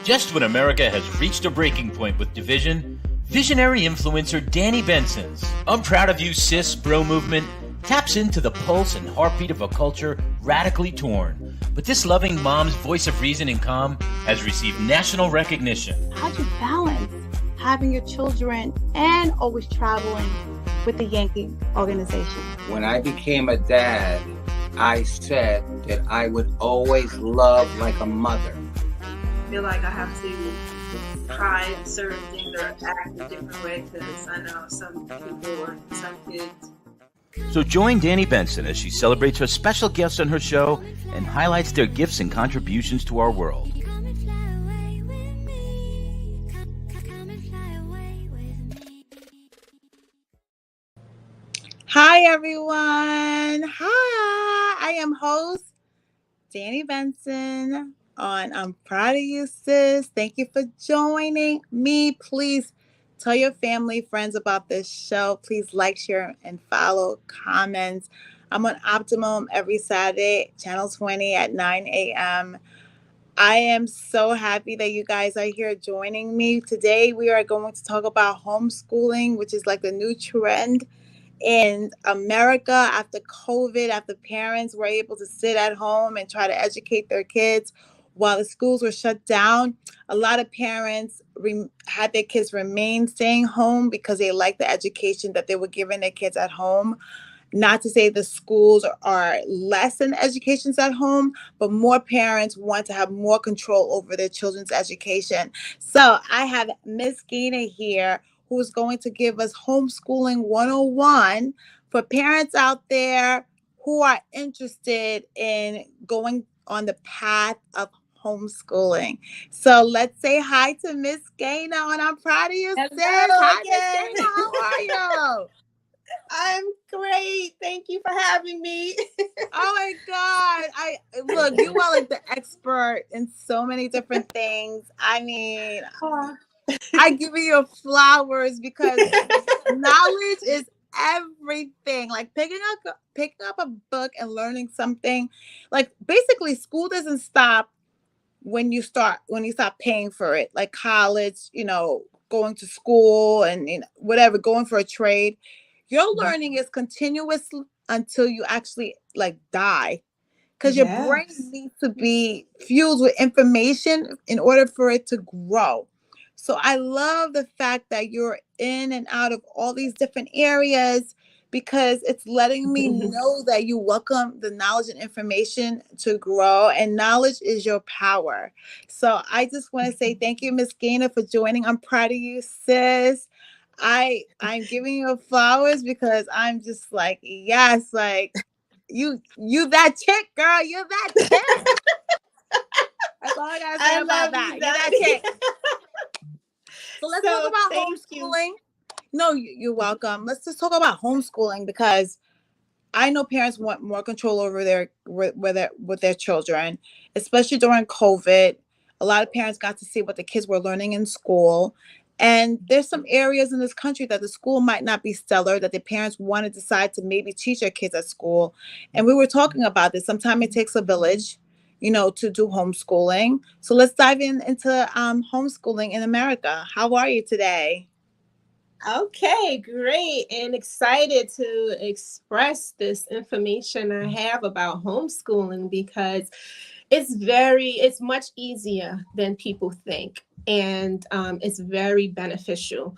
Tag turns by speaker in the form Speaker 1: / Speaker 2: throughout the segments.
Speaker 1: Just when America has reached a breaking point with division, visionary influencer Danni Benson's I'm Proud of You Sis bro movement taps into the pulse and heartbeat of a culture radically torn. But this loving mom's voice of reason and calm has received national recognition.
Speaker 2: How do you balance having your children and always traveling with the Yankee organization?
Speaker 3: When I became a dad, I said that I would always love like a mother.
Speaker 4: I feel like I have to try certain things or act a different way because I know some people or some kids.
Speaker 1: So join Danni Benson as she celebrates her special guests on her show and highlights their gifts and contributions to our world.
Speaker 2: Hi, everyone. Hi, I am host Danni Benson on I'm Proud of You Sis. Thank you for joining me. Please tell your family, friends about this show. Please like, share, and follow, comments. I'm on Optimum every Saturday, channel 20 at 9 a.m. I am so happy that you guys are here joining me. Today, we are going to talk about homeschooling, which is like the new trend in America after COVID, after parents were able to sit at home and try to educate their kids while the schools were shut down. A lot of parents had their kids remain staying home because they liked the education that they were giving their kids at home. Not to say the schools are less than educations at home, but more parents want to have more control over their children's education. So I have Miss Gayna here, who's going to give us homeschooling 101 for parents out there who are interested in going on the path of homeschooling. So let's say hi to Miss Gayna, and I'm proud of you, sis. Hi, Miss Gayna. How are you?
Speaker 5: I'm great. Thank you for having me.
Speaker 2: Oh my God. Look, you are like the expert in so many different things. I mean, I give you your flowers because knowledge is everything. Like picking up a book and learning something. Like basically school doesn't stop when you stop paying for it. Like college, going to school and whatever, going for a trade. Your learning is continuous until you actually like die. Because your brain needs to be fueled with information in order for it to grow. So I love the fact that you're in and out of all these different areas because it's letting me know that you welcome the knowledge and information to grow, and knowledge is your power. So I just want to say thank you, Miss Gayna, for joining. I'm proud of you, sis. I'm giving you flowers because I'm just like, yes, like you that chick, girl. You're that chick. That's all I gotta say about that. You're that chick. So let's talk about homeschooling. No, you're welcome. Let's just talk about homeschooling because I know parents want more control over with their children, especially during COVID. A lot of parents got to see what the kids were learning in school. And there's some areas in this country that the school might not be stellar, that the parents want to decide to maybe teach their kids at school. And we were talking about this. Sometimes it takes a village, to do homeschooling. So let's dive into homeschooling in America. How are you today?
Speaker 5: Okay, great. And excited to express this information I have about homeschooling because it's much easier than people think. And it's very beneficial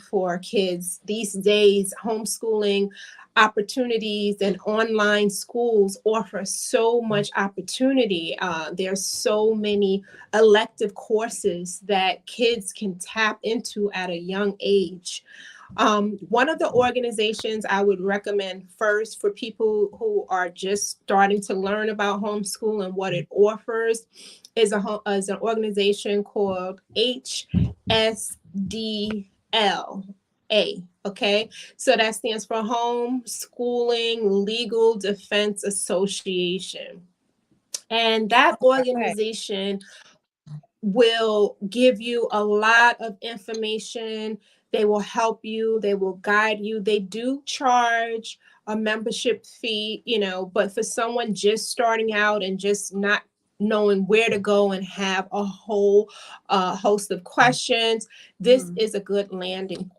Speaker 5: for kids these days. Homeschooling opportunities and online schools offer so much opportunity. There's so many elective courses that kids can tap into at a young age. One of the organizations I would recommend first for people who are just starting to learn about homeschool and what it offers is an organization called HSDLA. Okay, so that stands for Homeschooling Legal Defense Association. And that organization will give you a lot of information. They will help you. They will guide you. They do charge a membership fee, but for someone just starting out and just not knowing where to go and have a whole host of questions, this is a good landing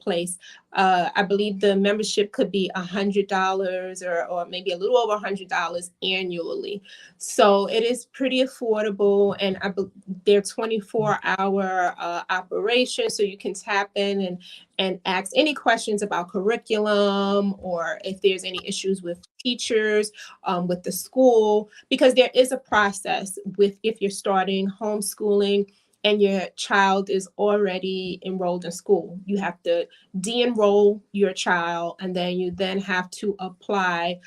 Speaker 5: place. I believe the membership could be $100 or maybe a little over $100 annually. So it is pretty affordable, and they're 24-hour operations, so you can tap in and ask any questions about curriculum, or if there's any issues with teachers, with the school, because there is a process with if you're starting homeschooling and your child is already enrolled in school. You have to de-enroll your child, and then you have to apply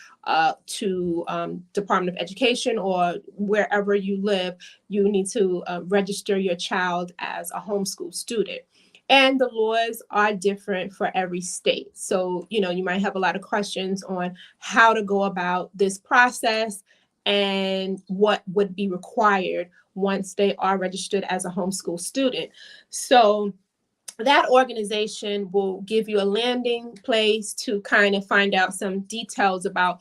Speaker 5: to Department of Education, or wherever you live, you need to register your child as a homeschool student. And the laws are different for every state. So, you might have a lot of questions on how to go about this process and what would be required once they are registered as a homeschool student. So that organization will give you a landing place to kind of find out some details about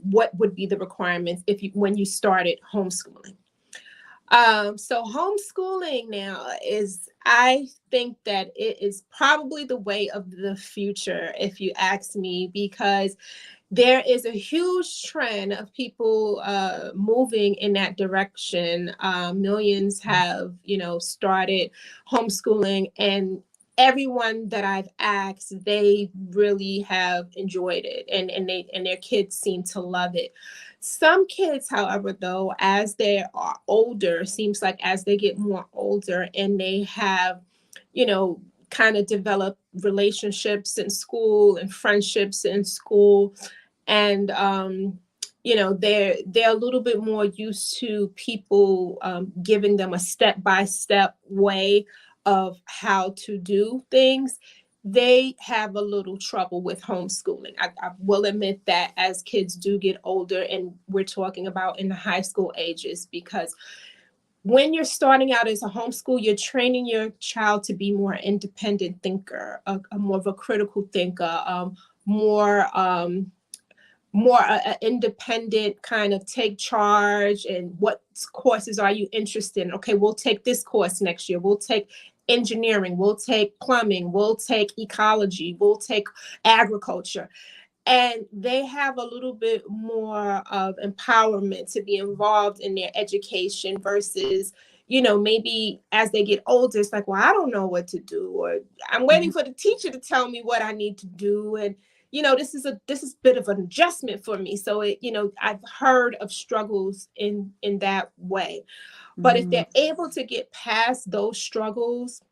Speaker 5: what would be the requirements when you started homeschooling. So homeschooling now I think that it is probably the way of the future, if you ask me, because there is a huge trend of people moving in that direction. Millions have, started homeschooling, and everyone that I've asked, they really have enjoyed it, and their kids seem to love it. Some kids, however, though, as they are older, seems like as they get more older and they have, kind of develop relationships in school and friendships in school, and they're a little bit more used to people giving them a step-by-step way of how to do things. They have a little trouble with homeschooling. I will admit that, as kids do get older, and we're talking about in the high school ages, because when you're starting out as a homeschool, you're training your child to be more independent thinker, a more of a critical thinker, more independent, kind of take charge. And what courses are you interested in? Okay, we'll take this course next year. We'll take engineering, we'll take plumbing, we'll take ecology, we'll take agriculture. And they have a little bit more of empowerment to be involved in their education versus, maybe as they get older, it's like, well, I don't know what to do, or I'm waiting for the teacher to tell me what I need to do. And, this is a bit of an adjustment for me. So I've heard of struggles in that way. But if they're able to get past those struggles,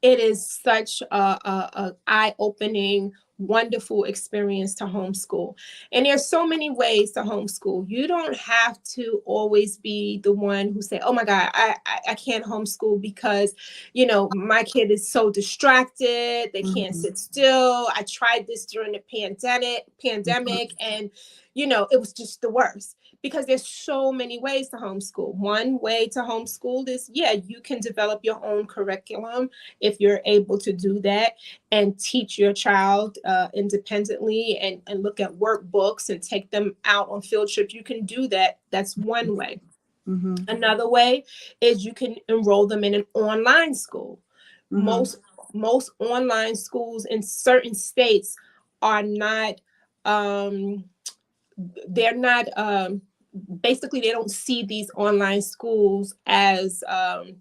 Speaker 5: it is such a eye-opening, wonderful experience to homeschool. And there's so many ways to homeschool. You don't have to always be the one who say, oh my God, I can't homeschool because, my kid is so distracted. They can't sit still. I tried this during the pandemic and, it was just the worst. Because there's so many ways to homeschool. One way to homeschool is, you can develop your own curriculum if you're able to do that, and teach your child independently, and look at workbooks and take them out on field trips. You can do that. That's one way. Another way is you can enroll them in an online school. Most online schools in certain states are not, they're not, basically they don't see these online schools as the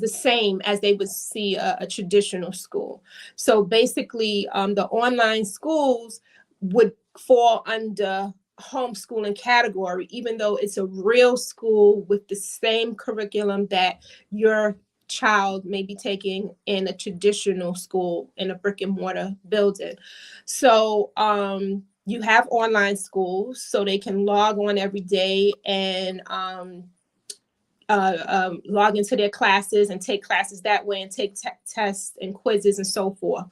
Speaker 5: same as they would see a traditional school. So basically the online schools would fall under homeschooling category, even though it's a real school with the same curriculum that your child may be taking in a traditional school in a brick and mortar building. So you have online schools, so they can log on every day and log into their classes and take classes that way, and take tests and quizzes and so forth.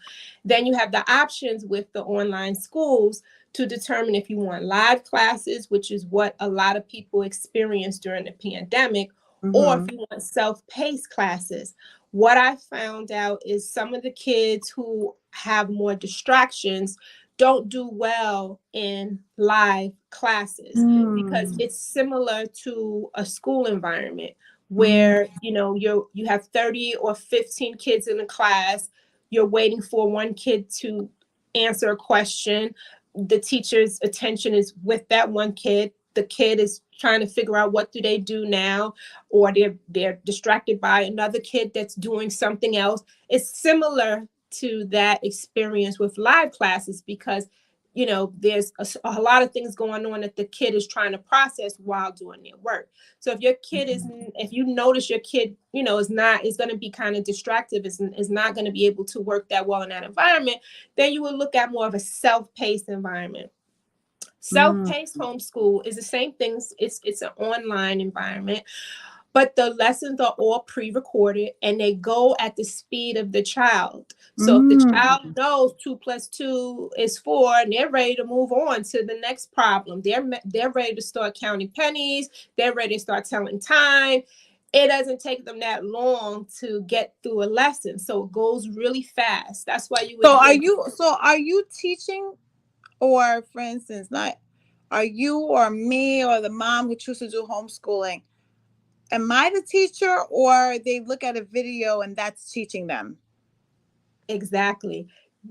Speaker 5: Then you have the options with the online schools to determine if you want live classes, which is what a lot of people experienced during the pandemic, or if you want self-paced classes. What I found out is some of the kids who have more distractions don't do well in live classes because it's similar to a school environment where you have 30 or 15 kids in a class. You're waiting for one kid to answer a question. The teacher's attention is with that one kid. The kid is trying to figure out what do they do now, or they're distracted by another kid that's doing something else. It's similar to that experience with live classes because there's a lot of things going on that the kid is trying to process while doing their work. So if your kid if you notice your kid is going to be kind of distracted, is not going to be able to work that well in that environment, then you would look at more of a self-paced environment. Self-paced homeschool is the same thing. It's an online environment, but the lessons are all pre-recorded and they go at the speed of the child. So if the child knows 2 + 2 is 4 and they're ready to move on to the next problem, they're ready to start counting pennies, they're ready to start telling time. It doesn't take them that long to get through a lesson. So it goes really fast. That's why you would
Speaker 2: are you teaching, or for instance, are you or me or the mom who chooses to do homeschooling? Am I the teacher, or they look at a video and that's teaching them?
Speaker 5: Exactly.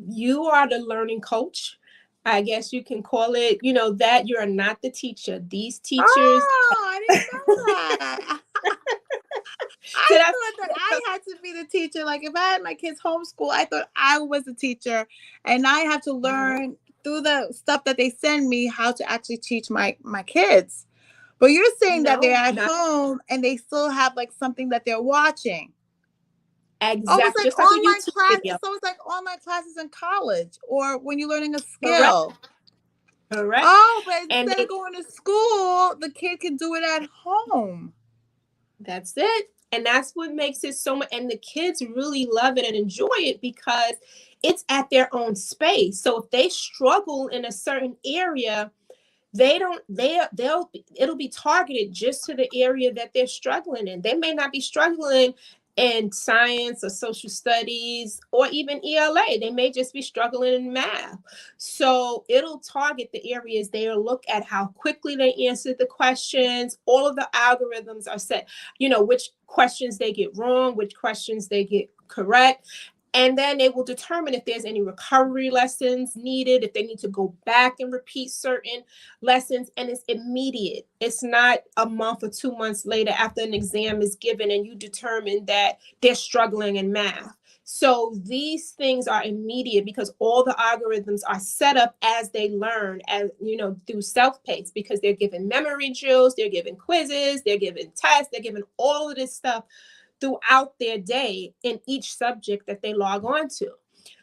Speaker 5: You are the learning coach. I guess you can call it, that you're not the teacher. These teachers.
Speaker 2: Oh, I didn't know that. I thought that I had to be the teacher. Like if I had my kids homeschool, I thought I was the teacher, and I have to learn through the stuff that they send me how to actually teach my kids. But you're saying that they're at home and they still have like something that they're watching.
Speaker 5: Exactly.
Speaker 2: It's like online classes. So it's like online classes in college or when you're learning a skill.
Speaker 5: Correct.
Speaker 2: Oh, but instead of going to school, the kid can do it at home.
Speaker 5: That's it. And that's what makes it so much. And the kids really love it and enjoy it because it's at their own space. So if they struggle in a certain area, it'll be targeted just to the area that they're struggling in. They may not be struggling in science or social studies or even ELA. They may just be struggling in math. So it'll target the areas. They'll look at how quickly they answered the questions. All of the algorithms are set, which questions they get wrong, which questions they get correct. And then they will determine if there's any recovery lessons needed, if they need to go back and repeat certain lessons. And it's immediate. It's not a month or 2 months later after an exam is given and you determine that they're struggling in math. So these things are immediate because all the algorithms are set up as they learn, as through self-paced, because they're given memory drills, they're given quizzes, they're given tests, they're given all of this stuff throughout their day in each subject that they log on to.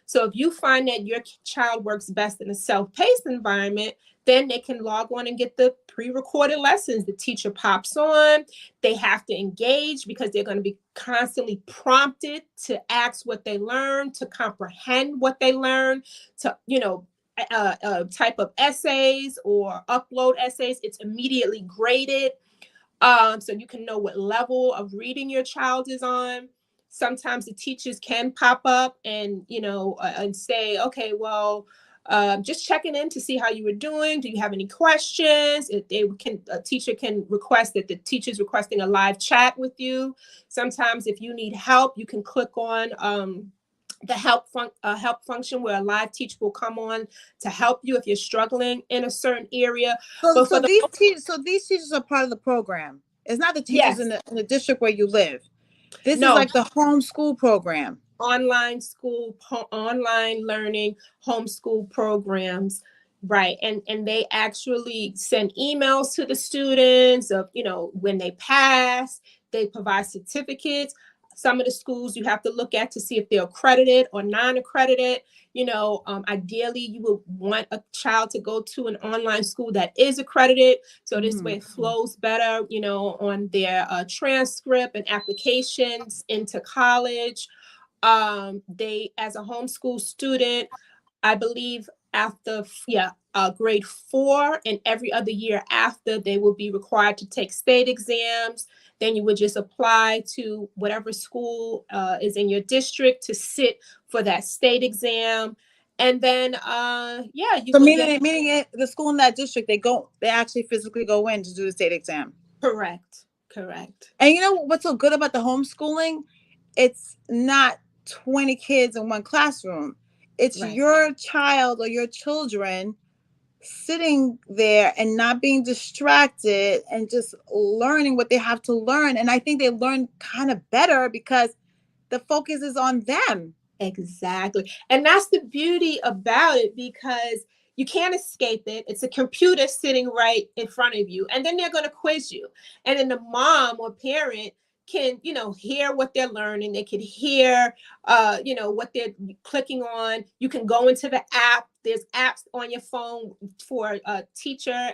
Speaker 5: So if you find that your child works best in a self-paced environment, then they can log on and get the pre-recorded lessons. The teacher pops on. They have to engage because they're going to be constantly prompted to ask what they learn, to comprehend what they learn, to, type of essays or upload essays. It's immediately graded. So you can know what level of reading your child is on. Sometimes the teachers can pop up and, and say, okay, well, just checking in to see how you were doing. Do you have any questions? A teacher can request that the teacher's requesting a live chat with you. Sometimes if you need help, you can click on the help function where a live teacher will come on to help you if you're struggling in a certain area.
Speaker 2: So these teachers are part of the program. It's not the teachers in the district where you live. This is like the homeschool program.
Speaker 5: Online school, online learning, homeschool programs. Right. And they actually send emails to the students of, when they pass, they provide certificates. Some of the schools you have to look at to see if they're accredited or non-accredited. Ideally, you would want a child to go to an online school that is accredited. So this way it flows better, on their transcript and applications into college. They, as a homeschool student, I believe after grade 4 and every other year after, they will be required to take state exams. Then you would just apply to whatever school is in your district to sit for that state exam. And then yeah, you
Speaker 2: So
Speaker 5: would get
Speaker 2: the school in that district, they actually physically go in to do the state exam.
Speaker 5: correct.
Speaker 2: And you know what's so good about the homeschooling? It's not 20 kids in one classroom. It's
Speaker 5: Right.
Speaker 2: your child or your children sitting there and not being distracted and just learning what they have to learn. And I think they learn kind of better because the focus is on them.
Speaker 5: Exactly. And that's the beauty about it, because you can't escape it. It's a computer sitting right in front of you. And then they're going to quiz you. And then the mom or parent can, hear what they're learning. They can hear, what they're clicking on. You can go into the app. There's apps on your phone for teacher,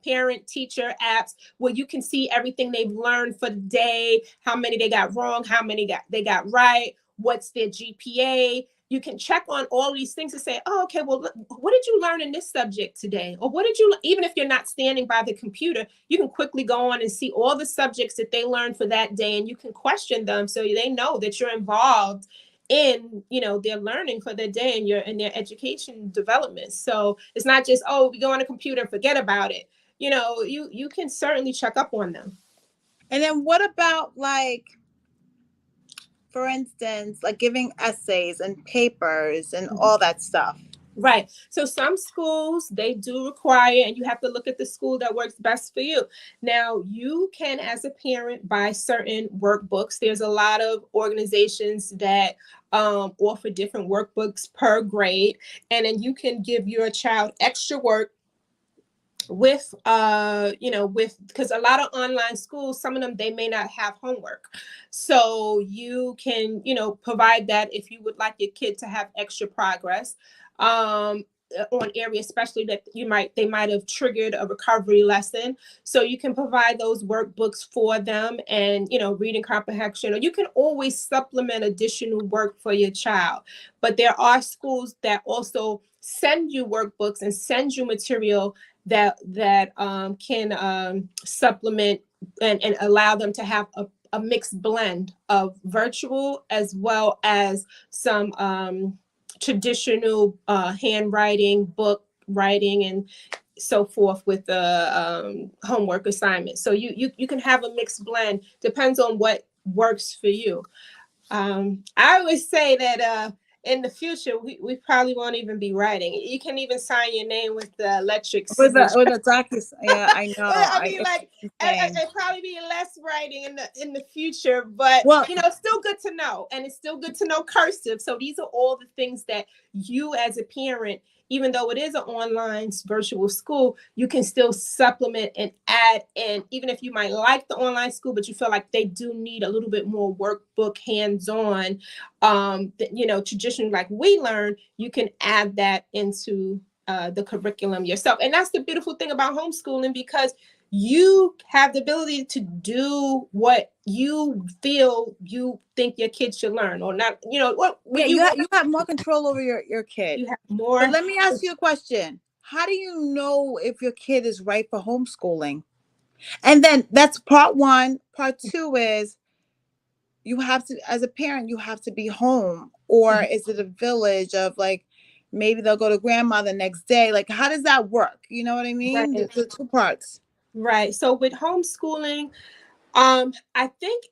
Speaker 5: parent teacher apps where you can see everything they've learned for the day, how many they got wrong, how many they got right, what's their GPA. You can check on all these things and say, oh, okay, well, what did you learn in this subject today? Or what did you, even if you're not standing by the computer, you can quickly go on and see all the subjects that they learned for that day. And you can question them so they know that you're involved in, their learning for their day and in their education development. So it's not just, oh, we go on a computer and forget about it. You can certainly check up on them.
Speaker 2: And then what about, like, for instance, like giving essays and papers and all that stuff?
Speaker 5: Right. So some schools, they do require, and you have to look at the school that works best for you. Now, you can, as a parent, buy certain workbooks. There's a lot of organizations that offer different workbooks per grade. And then you can give your child extra work with because a lot of online schools, some of them, they may not have homework, so you can provide that if you would like your kid to have extra progress on areas, especially that they might have triggered a recovery lesson. So you can provide those workbooks for them, and reading comprehension, or you can always supplement additional work for your child. But there are schools that also send you workbooks and send you material that can supplement and allow them to have a mixed blend of virtual as well as some traditional handwriting, book writing, and so forth with the homework assignments. So you can have a mixed blend, depends on what works for you. I always say that in the future, we probably won't even be writing. You can even sign your name with the electric signature.
Speaker 2: With a docu. Yeah, I know.
Speaker 5: I mean, it'd probably be less writing in the future, but it's still good to know, and it's still good to know cursive. So these are all the things that you, as a parent, even though it is an online virtual school, you can still supplement and add in. Even if you might like the online school, but you feel like they do need a little bit more workbook, hands-on, tradition like we learn, you can add that into the curriculum yourself. And that's the beautiful thing about homeschooling, because you have the ability to do what you think your kids should learn, or not. You
Speaker 2: have more control over your kid.
Speaker 5: You have more.
Speaker 2: But let me ask you a question. How do you know if your kid is right for homeschooling? And then that's part one. Part two is, you have to, as a parent, you have to be home, or is it a village of, like, maybe they'll go to grandma the next day? Like, how does that work? You know what I mean?
Speaker 5: Right.
Speaker 2: The two parts.
Speaker 5: Right. So with homeschooling, I think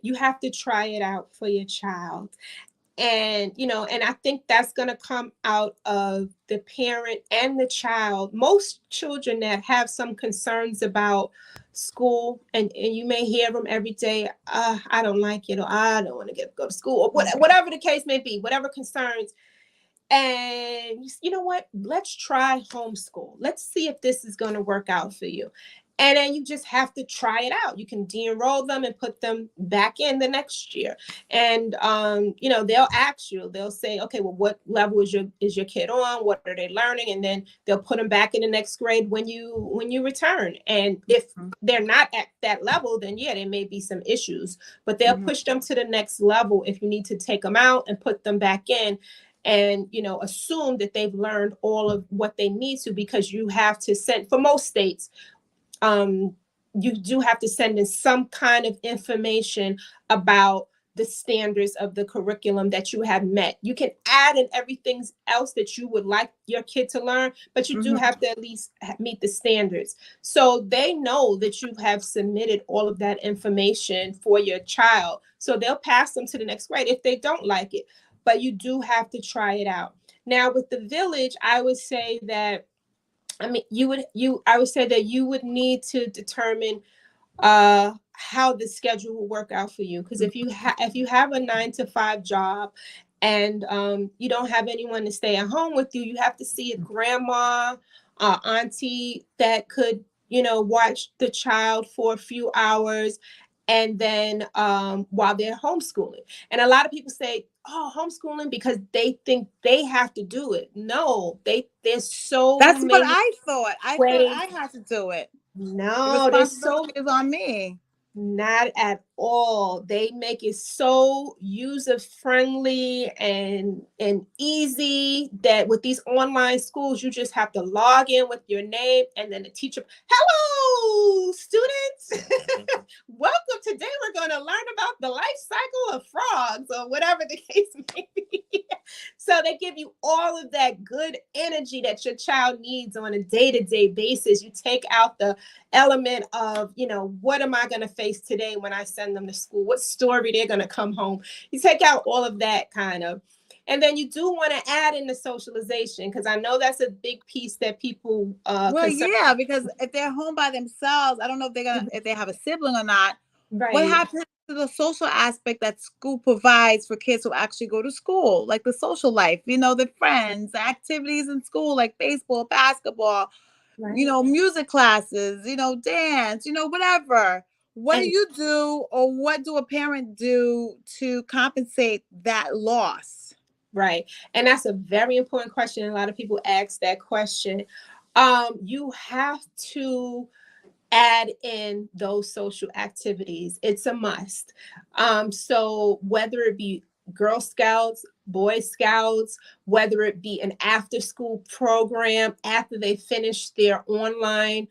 Speaker 5: you have to try it out for your child. And, and I think that's going to come out of the parent and the child. Most children that have some concerns about school, and you may hear them every day, I don't like it, or I don't want to go to school, or whatever the case may be, whatever concerns. And you know what? Let's try homeschool. Let's see if this is going to work out for you. And then you just have to try it out. You can de-enroll them and put them back in the next year. And, they'll ask you, they'll say, okay, well, what level is your kid on? What are they learning? And then they'll put them back in the next grade when you return. And if they're not at that level, then yeah, there may be some issues, but they'll push them to the next level if you need to take them out and put them back in. And, assume that they've learned all of what they need to, because you have to send, for most states, you do have to send in some kind of information about the standards of the curriculum that you have met. You can add in everything else that you would like your kid to learn, but you do have to at least meet the standards. So they know that you have submitted all of that information for your child. So they'll pass them to the next grade if they don't like it, but you do have to try it out. Now with the village, I would say that, I would say that you would need to determine how the schedule will work out for you. Because if you have a 9 to 5 job and you don't have anyone to stay at home with you, you have to see a grandma, auntie that could, watch the child for a few hours, and then while they're homeschooling. And a lot of people say, oh, homeschooling, because they think they have to do it. No, there's so
Speaker 2: That's
Speaker 5: many
Speaker 2: what I thought. I
Speaker 5: ways.
Speaker 2: thought I had to do it.
Speaker 5: No,
Speaker 2: The
Speaker 5: there's so
Speaker 2: responsibility is on me.
Speaker 5: Not at all. They make it so user friendly and easy that with these online schools, you just have to log in with your name, and then the teacher, hello, students. Welcome. Today we're going to learn about the life cycle of frogs, or whatever the case may be. So they give you all of that good energy that your child needs on a day-to-day basis. You take out the element of, what am I going to face today when I send them to school? What story they're going to come home? You take out all of that kind of. And then you do want to add in the socialization, because I know that's a big piece that people
Speaker 2: yeah, because if they're home by themselves, I don't know if they have a sibling or not.
Speaker 5: Right.
Speaker 2: What happens to the social aspect that school provides for kids who actually go to school, like the social life, the friends, the activities in school, like baseball, basketball,
Speaker 5: right.
Speaker 2: Music classes, dance, whatever. What do you do, or what do a parent do to compensate that loss?
Speaker 5: Right. And that's a very important question. A lot of people ask that question. You have to add in those social activities. It's a must. So whether it be Girl Scouts, Boy Scouts, whether it be an after school program after they finish their online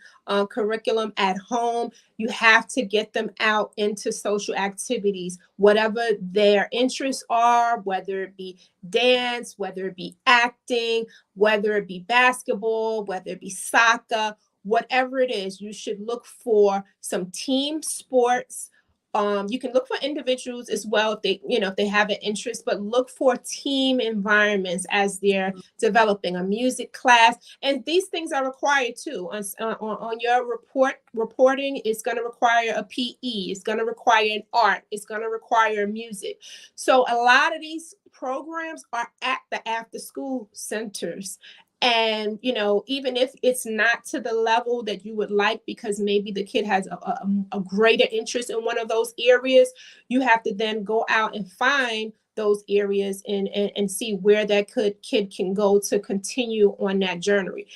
Speaker 5: curriculum at home, you have to get them out into social activities, whatever their interests are, whether it be dance, whether it be acting, whether it be basketball, whether it be soccer, whatever it is. You should look for some team sports. You can look for individuals as well if they have an interest, but look for team environments as they're developing a music class. And these things are required too. On your reporting, it's going to require a PE. It's going to require an art. It's going to require music. So a lot of these programs are at the after school centers. And, even if it's not to the level that you would like, because maybe the kid has a greater interest in one of those areas, you have to then go out and find those areas and see where that kid can go to continue on that journey.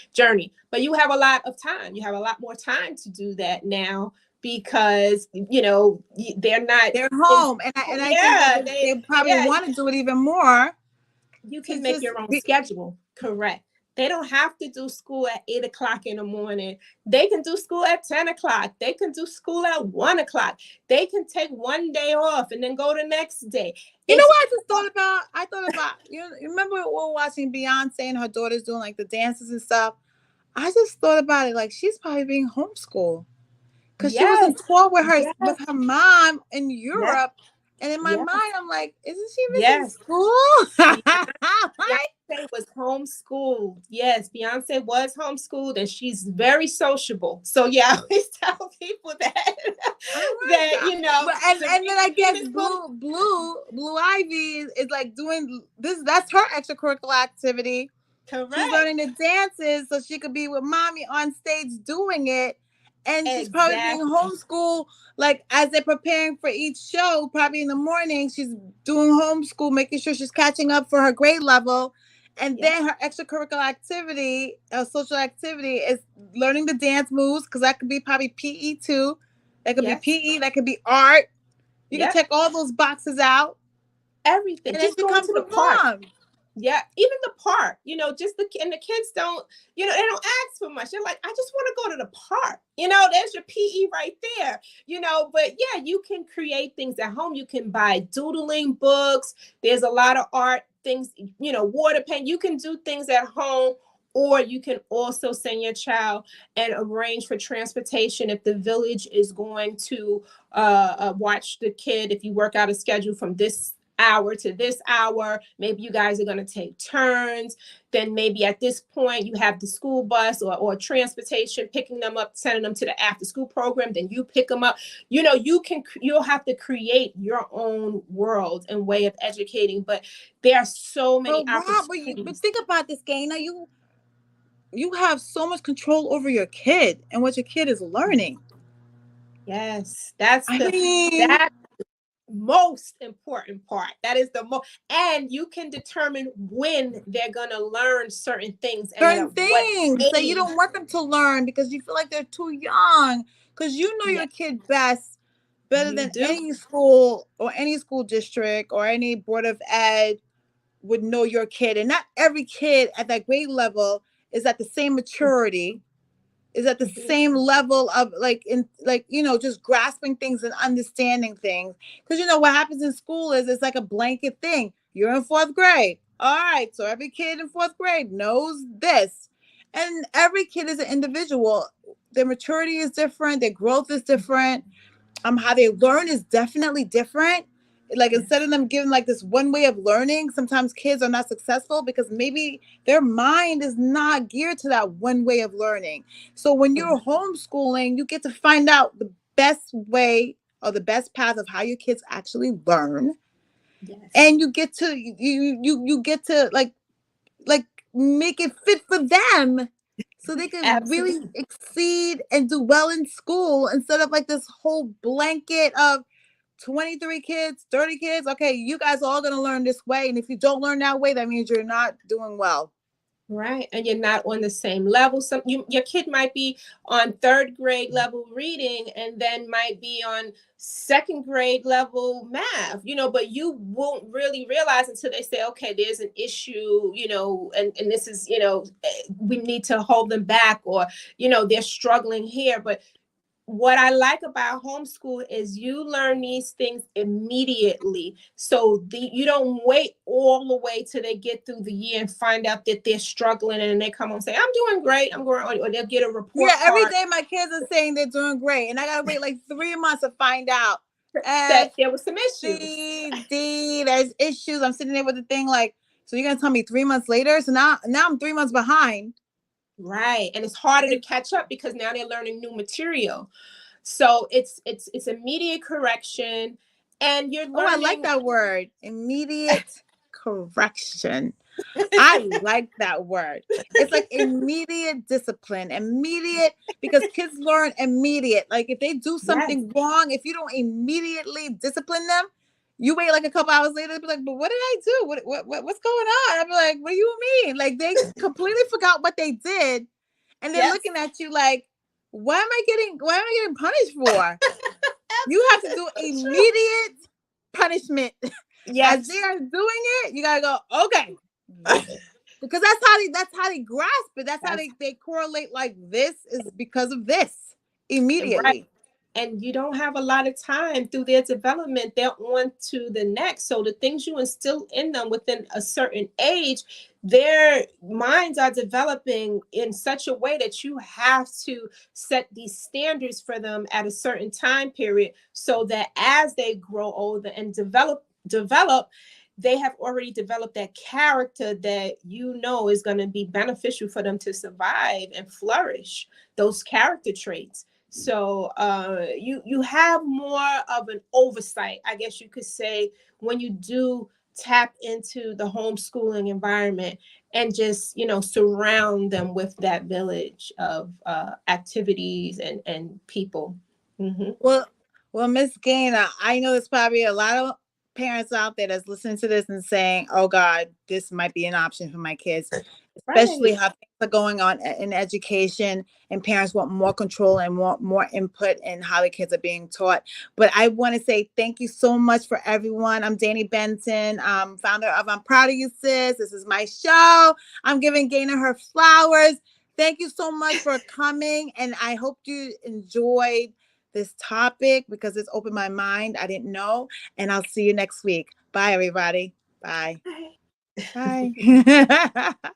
Speaker 5: But you have a lot of time. You have a lot more time to do that now, because they're
Speaker 2: home, and I think they probably want to do it even more.
Speaker 5: You can make your own schedule. Correct. They don't have to do school at 8 o'clock in the morning. They can do school at 10 o'clock. They can do school at 1 o'clock. They can take one day off and then go the next day.
Speaker 2: You know what I just thought about? I thought about, you remember we were watching Beyonce and her daughters doing like the dances and stuff. I just thought about it, like she's probably being homeschooled, because she was in tour with her mom in Europe. And in my mind, I'm like, isn't she really in school?
Speaker 5: Beyonce was homeschooled. Yes, Beyonce was homeschooled, and she's very sociable. So I always tell people that
Speaker 2: and then I guess Blue Ivy is like doing this. That's her extracurricular activity.
Speaker 5: Correct.
Speaker 2: She's learning the dances so she could be with mommy on stage doing it. And she's probably being homeschooled, like as they're preparing for each show, probably in the morning, she's doing homeschool, making sure she's catching up for her grade level. And then her extracurricular activity, social activity, is learning the dance moves, because that could be probably PE too. That could be PE, that could be art. You can check all those boxes out.
Speaker 5: Everything.
Speaker 2: And just come to the park.
Speaker 5: Yeah, even the park, just and the kids don't, they don't ask for much. They're like, I just want to go to the park. There's your PE right there, but yeah, you can create things at home. You can buy doodling books. There's a lot of art things, water paint. You can do things at home, or you can also send your child and arrange for transportation if the village is going to watch the kid. If you work out a schedule from this hour to this hour, maybe you guys are going to take turns. Then maybe at this point you have the school bus or transportation picking them up, sending them to the after school program. Then you pick them up. You'll have to create your own world and way of educating, but there are so many opportunities.
Speaker 2: But think about this, Gayna. You have so much control over your kid and what your kid is learning.
Speaker 5: Yes, that's that most important part. That is the most, and you can determine when they're gonna learn certain things.
Speaker 2: Certain things that you don't want them to learn because you feel like they're too young. Because you know your kid better than any school or any school district or any board of ed would know your kid. And not every kid at that grade level is at the same maturity, is at the same level of just grasping things and understanding things. Because what happens in school is it's like a blanket thing. You're in 4th grade. All right. So every kid in 4th grade knows this. And every kid is an individual. Their maturity is different. Their growth is different. How they learn is definitely different. Like instead of them giving like this one way of learning, sometimes kids are not successful because maybe their mind is not geared to that one way of learning. So when you're homeschooling, you get to find out the best way or the best path of how your kids actually learn. Yes. And you get to you get to like make it fit for them so they can really exceed and do well in school instead of like this whole blanket of 23 kids, 30 kids. Okay, you guys are all going to learn this way. And if you don't learn that way, that means you're not doing well.
Speaker 5: Right. And you're not on the same level. Your kid might be on 3rd grade level reading and then might be on 2nd grade level math, but you won't really realize until they say, okay, there's an issue, and this is, we need to hold them back, or, they're struggling here. But what I like about homeschool is you learn these things immediately. So you don't wait all the way till they get through the year and find out that they're struggling, and they come home and say, I'm doing great. I'm going on, or they'll get a report.
Speaker 2: Yeah, every day my kids are saying they're doing great. And I got to wait like 3 months to find out
Speaker 5: that there was some issues.
Speaker 2: There's issues. I'm sitting there with the thing like, so you're going to tell me 3 months later? So now I'm 3 months behind.
Speaker 5: Right. And it's harder to catch up because now they're learning new material. So it's immediate correction, and you're learning.
Speaker 2: Oh, I like that word. Immediate correction. I like that word. It's like immediate discipline, because kids learn immediate. Like if they do something wrong, if you don't immediately discipline them, you wait like a couple hours later, they'll be like, but what did I do? What's going on? I'll be like, what do you mean? Like they completely forgot what they did. And they're looking at you like, what am I getting punished for? You have to do immediate punishment. Yes. As they are doing it, you gotta go, okay. Because that's how they grasp it. That's how they correlate, like this is because of this immediately. Right.
Speaker 5: And you don't have a lot of time through their development. They're on to the next. So the things you instill in them within a certain age, their minds are developing in such a way that you have to set these standards for them at a certain time period, so that as they grow older and develop, they have already developed that character that is going to be beneficial for them to survive and flourish, those character traits. So you have more of an oversight, I guess you could say, when you do tap into the homeschooling environment and just, surround them with that village of activities and people. Mm-hmm.
Speaker 2: Well, Miss Gayna, I know there's probably a lot of parents out there that's listening to this and saying, oh God, this might be an option for my kids. especially how things are going on in education, and parents want more control and want more input in how the kids are being taught. But I want to say thank you so much for everyone. I'm Danni Benson, founder of I'm Proud of You Sis. This is my show. I'm giving Gayna her flowers. Thank you so much for coming, and I hope you enjoyed this topic because it's opened my mind. I didn't know, and I'll see you next week. Bye, everybody. Bye. Bye.